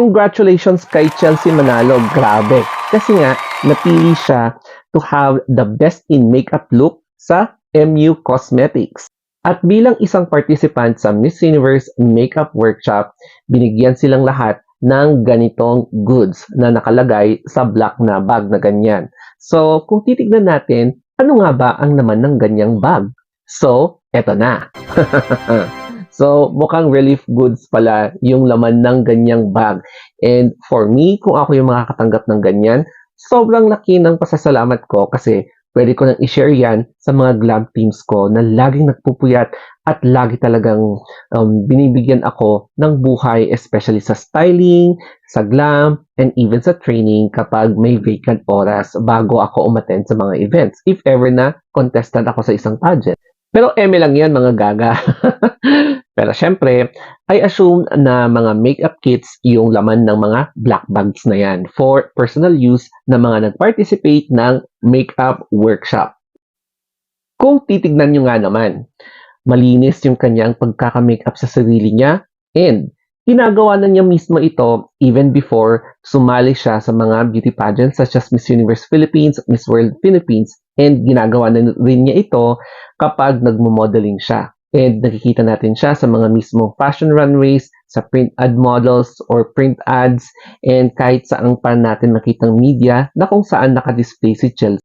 Congratulations kay Chelsea Manalo, grabe. Kasi nga, napili siya to have the best in makeup look sa MU Cosmetics. At bilang isang participant sa Miss Universe Makeup Workshop, binigyan silang lahat ng ganitong goods na nakalagay sa black na bag na ganyan. So, kung titignan natin, ano nga ba ang naman ng ganyang bag? So, eto na. So, mukhang relief goods pala yung laman ng ganyang bag. And for me, kung ako yung makakatanggap ng ganyan, sobrang laki ng pasasalamat ko kasi pwede ko nang i-share yan sa mga glam teams ko na laging nagpupuyat at lagi talagang binibigyan ako ng buhay, especially sa styling, sa glam, and even sa training kapag may vacant oras bago ako umattend sa mga events. If ever na contestant ako sa isang pageant. Pero eme lang yan, mga gaga. Pero syempre, I assume na mga makeup kits yung laman ng mga black bags na yan for personal use na mga nag-participate ng makeup workshop. Kung titignan nyo nga naman, malinis yung kanyang pagkaka-makeup sa sarili niya and ginagawa na niya mismo ito even before sumali siya sa mga beauty pageants such as Miss Universe Philippines, Miss World Philippines, and ginagawa na rin niya ito kapag nagmo-modeling siya. And nakikita natin siya sa mga mismong fashion runways, sa print ad models or print ads, and kahit saan pa natin makitang media na kung saan nakadisplay si Chelsea.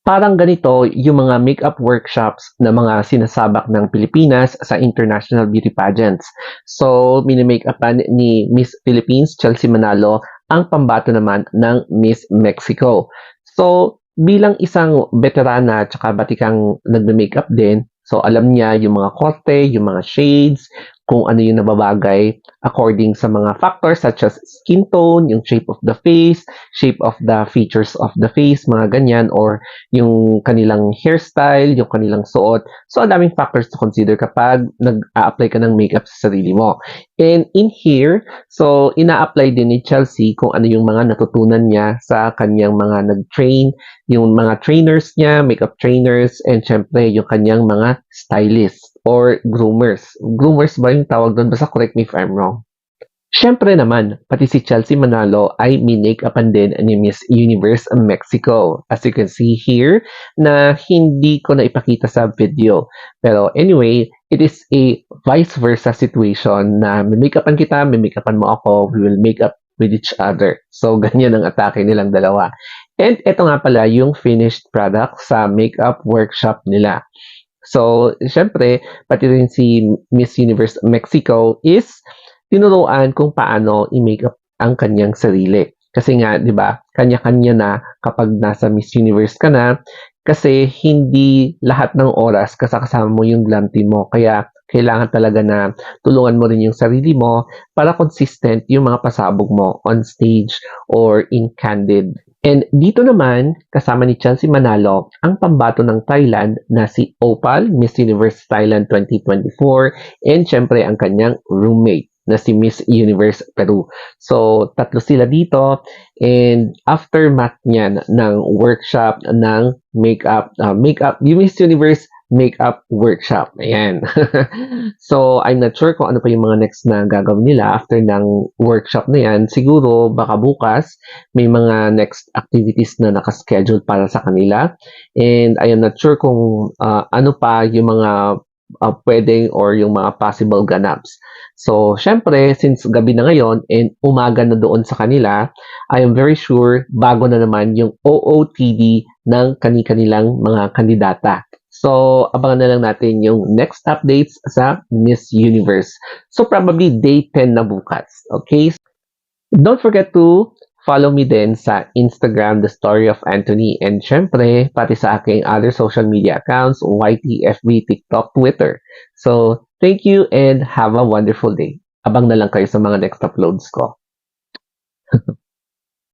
Parang ganito yung mga makeup workshops na mga sinasabak ng Pilipinas sa international beauty pageants. So, mini-makeupan ni Miss Philippines, Chelsea Manalo, ang pambato naman ng Miss Mexico. So, bilang isang veterana at saka batikang nagme-makeup din, so alam niya yung mga kote, yung mga shades, kung ano yung nababagay according sa mga factors such as skin tone, yung shape of the face, shape of the features of the face, mga ganyan, or yung kanilang hairstyle, yung kanilang suot. So, ang daming factors to consider kapag nag-a-apply ka ng makeup sa sarili mo. And in here, so, ina-apply din ni Chelsea kung ano yung mga natutunan niya sa kanyang mga nag-train, yung mga trainers niya, makeup trainers, and syempre, yung kanyang mga stylists or groomers. Groomers ba yung tawag doon? Basta correct me if I'm wrong. Syempre naman, pati si Chelsea Manalo ay minake-upan din ni Miss Universe Mexico. As you can see here, na hindi ko na ipakita sa video. Pero anyway, it is a vice versa situation na may make-upan kita, may make-upan mo ako, we will make up with each other. So, ganyan ang atake nilang dalawa. And ito nga pala yung finished product sa makeup workshop nila. So, syempre, pati rin si Miss Universe Mexico is tinuruan kung paano i-makeup ang kanyang sarili. Kasi nga, di ba, kanya-kanya na kapag nasa Miss Universe ka na, kasi hindi lahat ng oras kasama mo yung glam team mo. Kaya, kailangan talaga na tulungan mo rin yung sarili mo para consistent yung mga pasabog mo on stage or in candid. And dito naman, kasama ni Chelsea Manalo, ang pambato ng Thailand na si Opal, Miss Universe Thailand 2024, and syempre ang kanyang roommate na si Miss Universe Peru. So, tatlo sila dito, and aftermath niyan ng workshop ng makeup, yung Miss Universe makeup workshop. Ayan. So, I'm not sure kung ano pa yung mga next na gagawin nila after ng workshop na yan. Siguro, baka bukas, may mga next activities na nakaschedule para sa kanila. And I am not sure kung ano pa yung mga pwedeng or yung mga possible ganaps. So, syempre, since gabi na ngayon and umaga na doon sa kanila, I am very sure bago na naman yung OOTD ng kanilang mga kandidata. So, abangan na lang natin yung next updates sa Miss Universe. So, probably day 10 na bukas. Okay? Don't forget to follow me din sa Instagram, The Story of Anthony. And syempre, pati sa aking other social media accounts, YT, FB, TikTok, Twitter. So, thank you and have a wonderful day. Abang na lang kayo sa mga next uploads ko.